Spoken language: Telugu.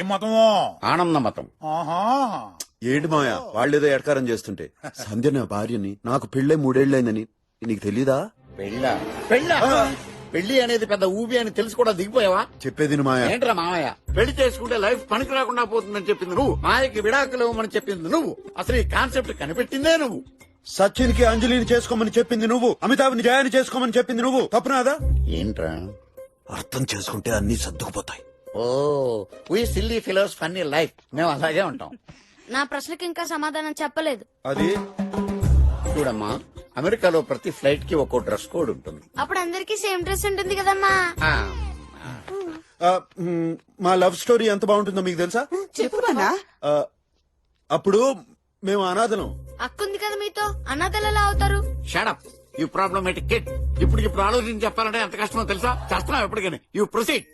ఏం మతమో? ఆనంద మతం. ఆహా. ఏంటి మావయ్య వాళ్ళేదో ఎడకారం చేస్తుంటే సంధ్య నా భార్యని నాకు పెళ్ళై 3 ఏళ్లైందని నీకు తెలీదా? పెళ్ళ పెళ్లి అనేది పెద్ద ఊబి అని తెలిసి కూడా దిగిపోయావా? చెప్పేది మాయా. ఏంట్రా మామయ్య, పెళ్లి చేసుకుంటే లైఫ్ పనికి రాకుండా పోతుందని చెప్పింది నువ్వు, మాయకి విడాకులు ఇవ్వమని చెప్పింది నువ్వు, అసలు ఈ కాన్సెప్ట్ కనిపెట్టిందే నువ్వు. సచిన్ కి అంజలిని చేసుకోమని చెప్పింది నువ్వు, అమితాబ్ని జయాన్ని చేసుకోమని చెప్పింది నువ్వు. తప్పునాదా? ఏంట్రా? అర్థం చేసుకుంటే అన్ని సర్దుకుపోతాయి. Oh we silly fellows funny life, మేము అలాగే ఉంటాం. నా ప్రశ్నకి ఇంకా సమాధానం చెప్పలేదు. అది చూడమ్మా, అమెరికాలో ప్రతి ఫ్లైట్ కి ఒక్కో డ్రెస్ కోడ్ ఉంటుంది. అప్పుడు అందరికి సేమ్ డ్రెస్ ఉంటుంది కదమ్మా. ఆ, మా లవ్ స్టోరీ ఎంత బాగుంటుందో మీకు తెలుసా? చెప్పుమన్నా. ఆ, అప్పుడు మేము అనాథలం. అక్కుంది కదా మీతో, అన్నదలు ఎలా అవుతారు? shut up, you problematic kid. ఇప్పుడు ఆలోచించి చెప్పాలంటే ఎంత కష్టమో తెలుసా? చేస్తున్నావు ఎప్పటికని. You proceed.